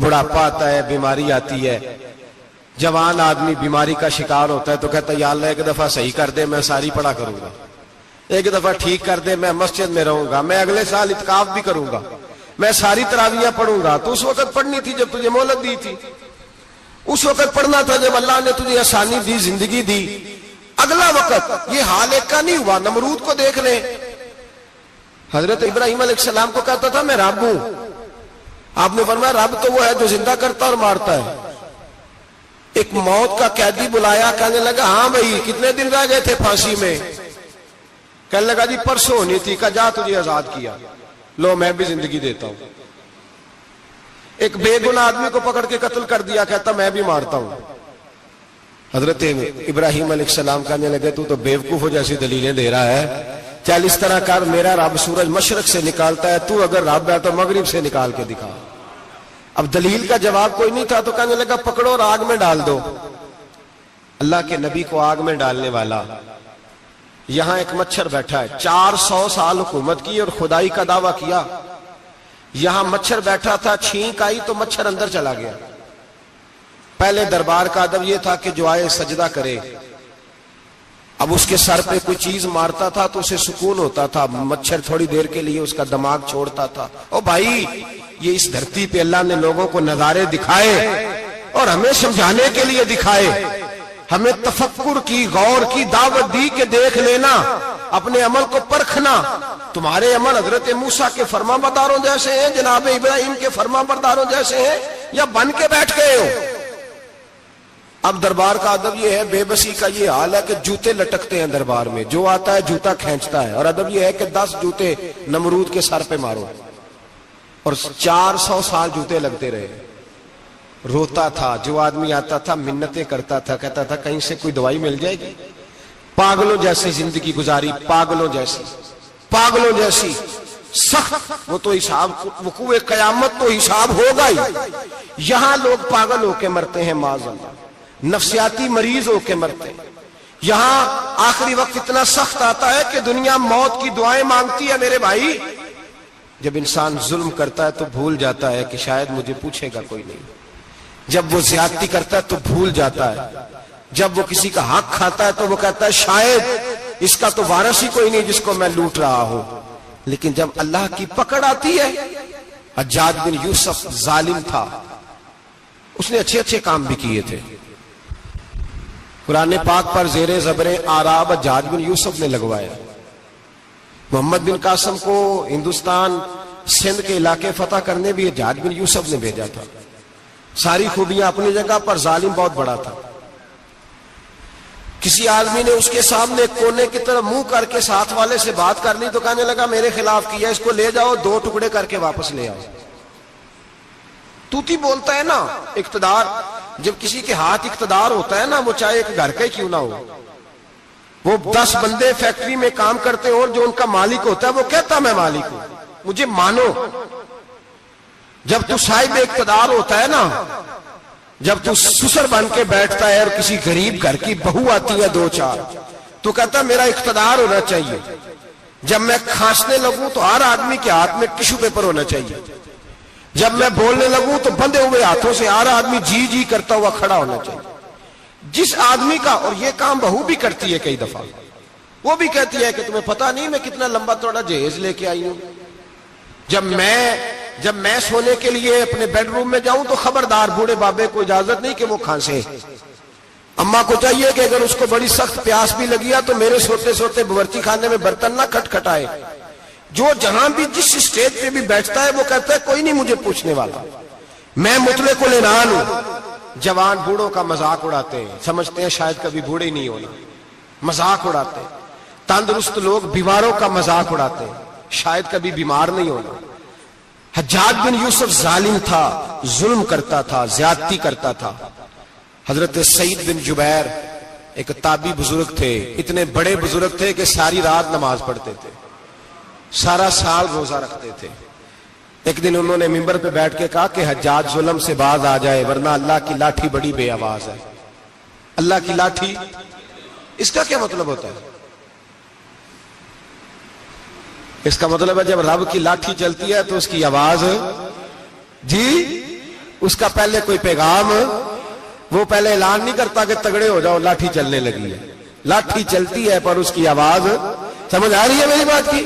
बुढ़ापा आता है, बीमारी आती है, जवान आदमी बीमारी का शिकार होता है तो कहता है या अल्लाह एक दफा सही कर दे, मैं सारी पढ़ा करूंगा, एक दफा ठीक कर दे, मैं मस्जिद में रहूंगा, मैं अगले साल इत्काफ भी करूंगा, मैं सारी तरावियां पढ़ूंगा। तो उस वक्त पढ़नी थी जब तुझे मोहलत दी थी, उस वक्त पढ़ना था जब अल्लाह ने तुझे आसानी दी, जिंदगी दी। अगला वक्त ये हाल एक का नहीं हुआ। नमरूद को देख ले, हजरत इब्राहिम अलैहिस्सलाम को कहता था मैं रब हूं, आपने फरमाया रब तो वो है जो जिंदा करता और मारता है। एक मौत का कैदी बुलाया, कहने लगा हाँ भाई कितने दिन रह गए थे फांसी में? कहने लगा जी परसों होनी थी। कहा जा तुझे आजाद किया, लो मैं भी जिंदगी देता हूं। एक बेगुनाह आदमी को पकड़ के कत्ल कर दिया, कहता मैं भी मारता हूं। हजरत इब्राहिम अलैहिस्सलाम कहने लगे तू तो बेवकूफों जैसी दलीलें दे रहा है, चल इस तरह कर, मेरा रब सूरज मशरक से निकालता है, तू अगर रब है तो मगरिब से निकाल के दिखा। अब दलील का जवाब कोई नहीं था तो कहने लगा पकड़ो और आग में डाल दो। अल्लाह के नबी को आग में डालने वाला, यहां एक मच्छर बैठा है, 400 साल हुकूमत की और खुदाई का दावा किया। यहां मच्छर बैठा था, छींक आई तो मच्छर अंदर चला गया। पहले दरबार का अदब यह था कि जो आए सजदा करे। अब उसके सर पे कोई चीज मारता था तो उसे सुकून होता था, मच्छर थोड़ी देर के लिए उसका दिमाग छोड़ता था। ओ भाई, ये इस धरती पे अल्लाह ने लोगों को नजारे दिखाए और हमें समझाने के लिए दिखाए, हमें तफक्कुर की, गौर की दावत दी कि देख लेना, अपने अमल को परखना। तुम्हारे अमल हजरत मूसा के फरमाबरदारों जैसे हैं, जनाब इब्राहिम के फरमाबरदारों जैसे हैं, या बन के बैठ गए हो? अब दरबार का अदब यह है, बेबसी का ये हाल है कि जूते लटकते हैं दरबार में, जो आता है जूता खींचता है। और अदब यह है कि 10 जूते नमरूद के सर पे मारो, और 400 साल जूते लगते रहे। रोता था, जो आदमी आता था मिन्नतें करता था, कहता था कहीं से कोई दवाई मिल जाएगी। पागलों जैसी जिंदगी गुजारी, पागलों जैसी सख्त। वो तो हिसाब, वकूए कयामत तो हिसाब होगा ही। यहां लोग पागल होके मरते हैं, माज़अल्लाह, नफ्सियाती मरीज होके मरते हैं। यहां आखिरी वक्त इतना सख्त आता है कि दुनिया मौत की दुआएं मांगती है। मेरे भाई, जब इंसान जुल्म करता है तो भूल जाता है कि शायद मुझे पूछेगा कोई नहीं। जब वो ज्यादती करता है तो भूल जाता है। जब वो किसी का हक खाता है तो वो कहता है शायद इसका तो वारिस ही कोई नहीं जिसको मैं लूट रहा हूं। लेकिन जब अल्लाह की पकड़ आती है, हज्जाज बिन यूसुफ जालिम था, उसने अच्छे अच्छे काम भी किए थे। कुरान पाक पर जेरे ज़बरे आराब हज्जाज बिन यूसुफ ने लगवाया। मोहम्मद बिन कासिम को हिंदुस्तान सिंध के इलाके फतह करने भी हज्जाज बिन यूसुफ ने भेजा था। सारी खूबियां अपनी जगह पर, जालिम बहुत बड़ा था। किसी आदमी ने उसके सामने कोने की तरफ मुंह करके साथ वाले से बात कर ली तो कहने लगा मेरे खिलाफ किया, इसको ले जाओ, 2 टुकड़े करके वापस ले आओ। तूती बोलता है ना इक्तदार, जब किसी के हाथ इक्तदार होता है ना, वो चाहे एक घर का ही क्यों ना हो, वो 10 बंदे फैक्ट्री में काम करते हो और जो उनका मालिक होता है वो कहता मैं मालिक हूं, मुझे मानो। जब तू साहिब इक्तदार होता है ना, जब तू सुसर बन के बैठता है और किसी गरीब घर की बहू आती है 2-4, तो कहता मेरा इक्तदार होना चाहिए। जब मैं खांसने लगूं तो हर आदमी के हाथ में टिश्यू पेपर होना चाहिए। जब मैं बोलने लगूं तो बंधे हुए हाथों से हर आदमी जी जी करता हुआ खड़ा होना चाहिए। जिस आदमी का, और ये काम बहू भी करती है कई दफा, वो भी कहती है कि तुम्हें पता नहीं मैं कितना लंबा चौड़ा जहेज लेके आई हूं। जब मैं सोने के लिए अपने बेडरूम में जाऊं तो खबरदार, बूढ़े बाबे को इजाजत नहीं कि वो खांसे। अम्मा को चाहिए कि अगर उसको बड़ी सख्त प्यास भी लगी है तो मेरे सोते सोते बावर्ची खाने में बर्तन ना खटखटाए। जो जहां भी जिस स्टेज पे भी बैठता है वो कहता है कोई नहीं मुझे पूछने वाला, मैं मुतले को लेनान हूं। जवान बूढ़ों का मजाक उड़ाते हैं, समझते हैं शायद कभी बूढ़े ही नहीं होना, मजाक उड़ाते हैं। तंदुरुस्त लोग बीमारों का मजाक उड़ाते हैं, शायद कभी बीमार नहीं होना। हज्जाज बिन यूसुफ जालिम था, जुल्म करता था, ज्यादती करता था। हजरत सईद बिन जुबैर एक ताबी बुजुर्ग थे, इतने बड़े बुजुर्ग थे कि सारी रात नमाज पढ़ते थे, सारा साल रोजा रखते थे। एक दिन उन्होंने मिंबर पे बैठ के कहा कि हज्जाज जुल्म से बाज आ जाए वरना अल्लाह की लाठी बड़ी बेआवाज है। अल्लाह की लाठी, इसका क्या मतलब होता है? इसका मतलब है जब रब की लाठी चलती है तो उसकी आवाज जी उसका पहले कोई पैगाम, वो पहले ऐलान नहीं करता कि तगड़े हो जाओ, लाठी चलने लगी है। लाठी चलती है पर उसकी आवाज, समझ आ रही है मेरी बात की?